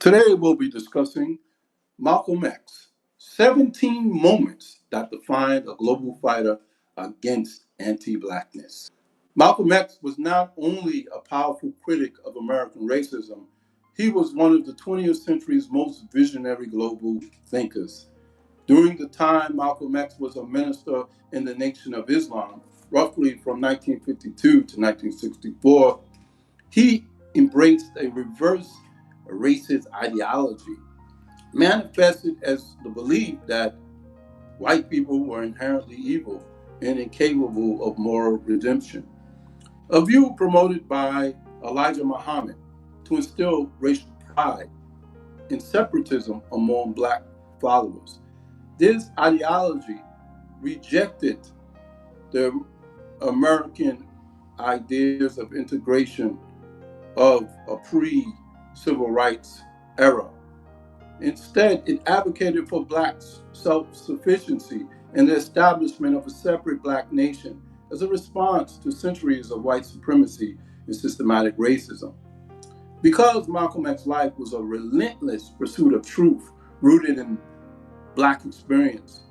Today we'll be discussing Malcolm X, 17 moments that defined a global fighter against anti-blackness. Malcolm X was not only a powerful critic of American racism, he was one of the 20th century's most visionary global thinkers. During the time Malcolm X was a minister in the Nation of Islam, roughly from 1952 to 1964, he embraced a reverse racist ideology, manifested as the belief that white people were inherently evil and incapable of moral redemption. A view promoted by Elijah Muhammad to instill racial pride and separatism among black followers. This ideology rejected the American ideas of integration of a pre-civil rights era. Instead, it advocated for blacks' self-sufficiency and the establishment of a separate black nation as a response to centuries of white supremacy and systematic racism. Because Malcolm X's life was a relentless pursuit of truth rooted in black experience,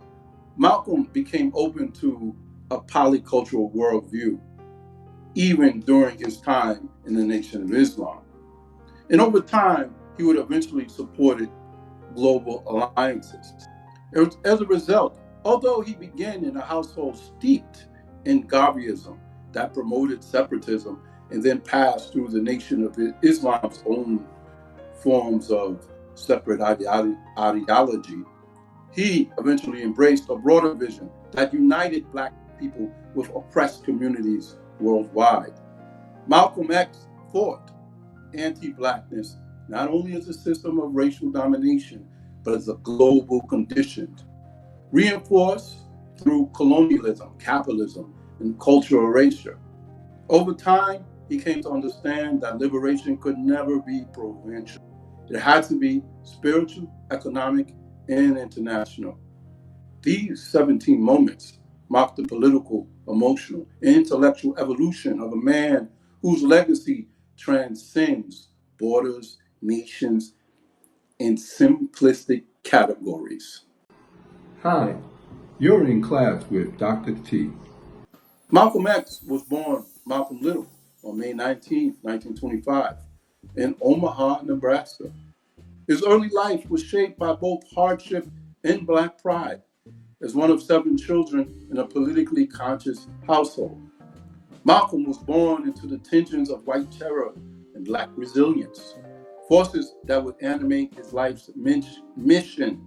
Malcolm became open to a polycultural worldview, even during his time in the Nation of Islam. And over time, he would eventually support global alliances. As a result, although he began in a household steeped in Garveyism that promoted separatism and then passed through the Nation of Islam's own forms of separate ideology, he eventually embraced a broader vision that united black people with oppressed communities worldwide. Malcolm X fought anti-blackness not only as a system of racial domination, but as a global condition, reinforced through colonialism, capitalism, and cultural erasure. Over time, he came to understand that liberation could never be provincial. It had to be spiritual, economic, and international. These 17 moments mark the political, emotional, and intellectual evolution of a man whose legacy transcends borders, nations, and simplistic categories. Hi, you're in class with Dr. T. Malcolm X was born Malcolm Little on May 19, 1925, in Omaha, Nebraska. His early life was shaped by both hardship and black pride. As one of 7 children in a politically conscious household, Malcolm was born into the tensions of white terror and black resilience, forces that would animate his life's mission.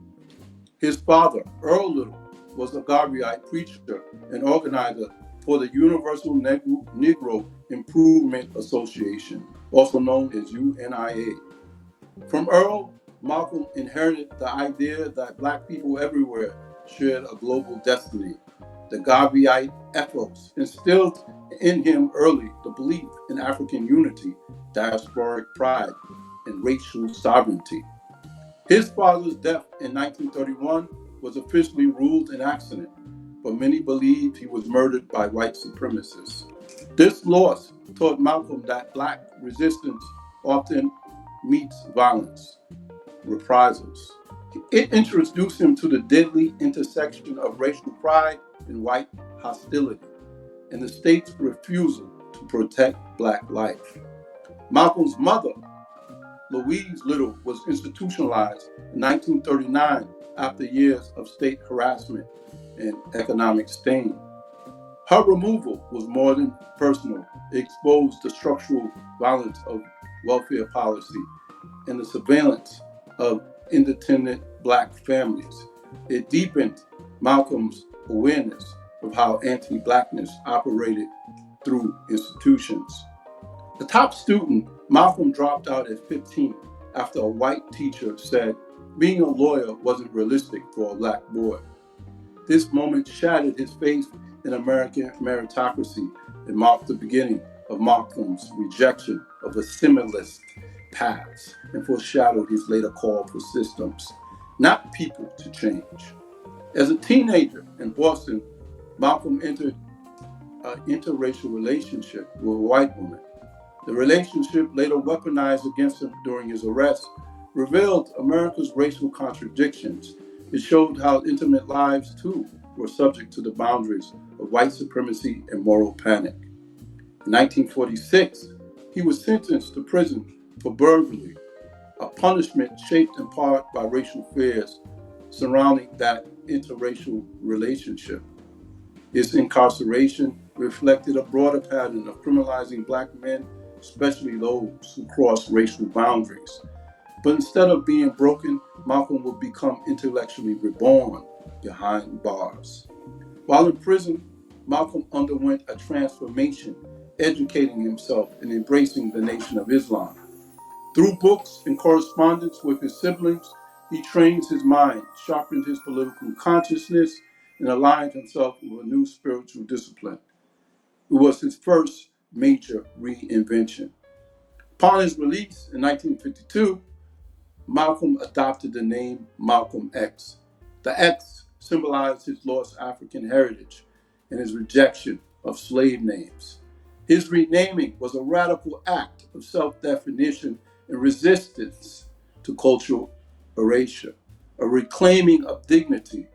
His father, Earl Little, was a Garveyite preacher and organizer for the Universal Negro Improvement Association, also known as UNIA. From Earl, Malcolm inherited the idea that black people everywhere shared a global destiny. The Garveyite ethos instilled in him early the belief in African unity, diasporic pride, and racial sovereignty. His father's death in 1931 was officially ruled an accident, but many believed he was murdered by white supremacists. This loss taught Malcolm that black resistance often meets violence, reprisals. It introduced him to the deadly intersection of racial pride and white hostility, and the state's refusal to protect black life. Malcolm's mother, Louise Little, was institutionalized in 1939 after years of state harassment and economic stain. Her removal was more than personal. It exposed the structural violence of welfare policy and the surveillance of independent black families. It deepened Malcolm's awareness of how anti-blackness operated through institutions. The top student, Malcolm dropped out at 15 after a white teacher said being a lawyer wasn't realistic for a black boy. This moment shattered his faith in American meritocracy and marked the beginning of Malcolm's rejection of assimilist paths and foreshadowed his later call for systems, not people, to change. As a teenager in Boston, Malcolm entered an interracial relationship with a white woman. The relationship later weaponized against him during his arrest revealed America's racial contradictions. It showed how intimate lives, too, were subject to the boundaries of white supremacy and moral panic. In 1946, he was sentenced to prison for burglary, a punishment shaped in part by racial fears surrounding that interracial relationship. His incarceration reflected a broader pattern of criminalizing black men, especially those who cross racial boundaries. But instead of being broken, Malcolm would become intellectually reborn behind bars. While in prison, Malcolm underwent a transformation, educating himself and embracing the Nation of Islam. Through books and correspondence with his siblings, he trained his mind, sharpened his political consciousness, and aligned himself with a new spiritual discipline. It was his first major reinvention. Upon his release in 1952, Malcolm adopted the name Malcolm X. The X symbolized his lost African heritage and his rejection of slave names. His renaming was a radical act of self-definition and resistance to cultural erasure, a reclaiming of dignity.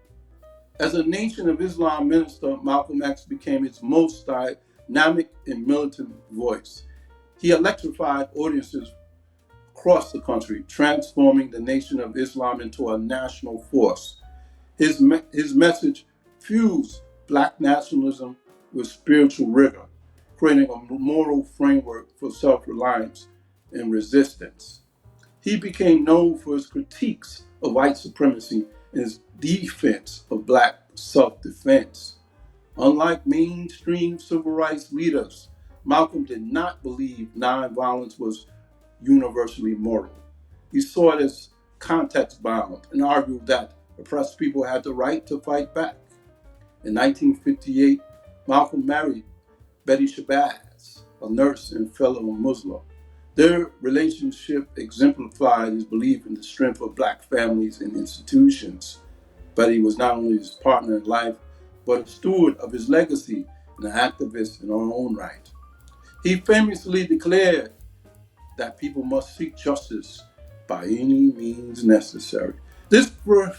As a Nation of Islam minister, Malcolm X became its most dynamic and militant voice. He electrified audiences across the country, transforming the Nation of Islam into a national force. His message fused black nationalism with spiritual rigor, creating a moral framework for self-reliance and resistance. He became known for his critiques of white supremacy and his defense of black self-defense. Unlike mainstream civil rights leaders, Malcolm did not believe nonviolence was universally moral. He saw it as context-bound and argued that oppressed people had the right to fight back. In 1958, Malcolm married Betty Shabazz, a nurse and fellow Muslim. Their relationship exemplified his belief in the strength of black families and institutions. Betty was not only his partner in life, but a steward of his legacy and an activist in her own right. He famously declared that people must seek justice by any means necessary. This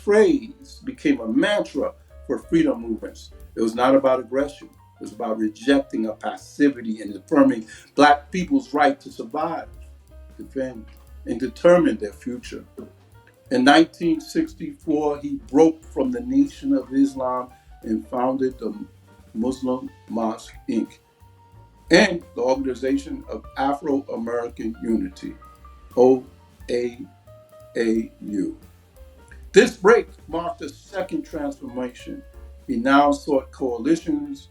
phrase became a mantra for freedom movements. It was not about aggression. It was about rejecting a passivity and affirming black people's right to survive, defend, and determine their future. In 1964, he broke from the Nation of Islam and founded the Muslim Mosque, Inc., and the Organization of Afro-American Unity, OAAU. This break marked a second transformation. He now sought coalitions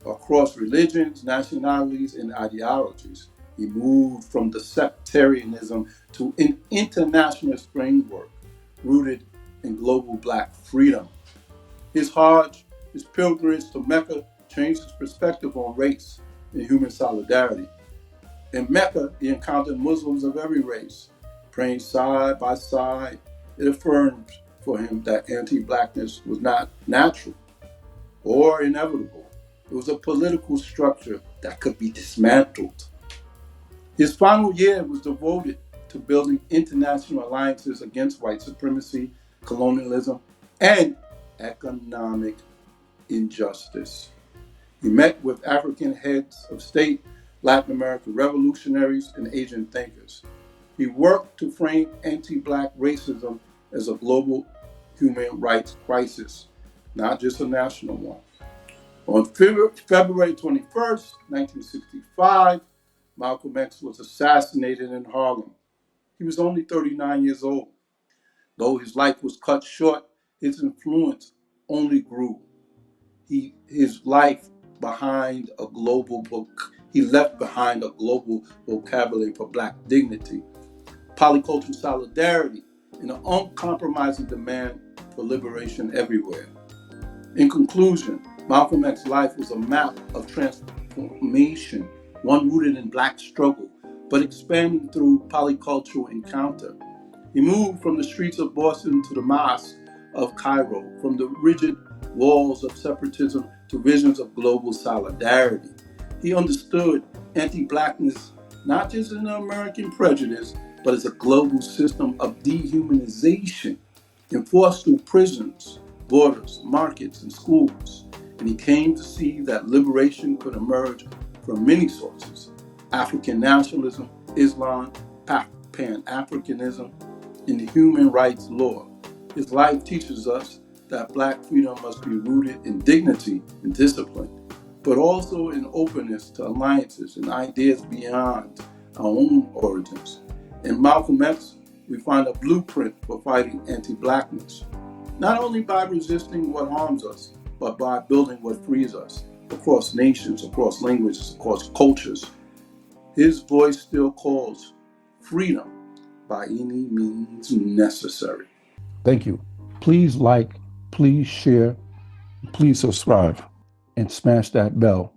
across religions, nationalities, and ideologies. He moved from the sectarianism to an internationalist framework rooted in global black freedom. His Hajj, his pilgrimage to Mecca, changed his perspective on race and human solidarity. In Mecca, he encountered Muslims of every race, praying side by side. It affirmed for him that anti-blackness was not natural or inevitable. It was a political structure that could be dismantled. His final year was devoted to building international alliances against white supremacy, colonialism, and economic injustice. He met with African heads of state, Latin American revolutionaries, and Asian thinkers. He worked to frame anti-black racism as a global human rights crisis, not just a national one. On February 21st, 1965, Malcolm X was assassinated in Harlem. He was only 39 years old. Though his life was cut short, his influence only grew. His life behind a global book. He left behind a global vocabulary for black dignity, polycultural solidarity, and an uncompromising demand for liberation everywhere. In conclusion, Malcolm X's life was a map of transformation, one rooted in black struggle, but expanding through polycultural encounter. He moved from the streets of Boston to the mosque of Cairo, from the rigid walls of separatism to visions of global solidarity. He understood anti-blackness not just an American prejudice, but as a global system of dehumanization enforced through prisons, borders, markets, and schools. And he came to see that liberation could emerge from many sources: African nationalism, Islam, Pan-Africanism, and human rights law. His life teaches us that Black freedom must be rooted in dignity and discipline, but also in openness to alliances and ideas beyond our own origins. In Malcolm X, we find a blueprint for fighting anti-Blackness, not only by resisting what harms us, but by building what frees us across nations, across languages, across cultures. His voice still calls freedom by any means necessary. Thank you. Please like, please share, please subscribe, and smash that bell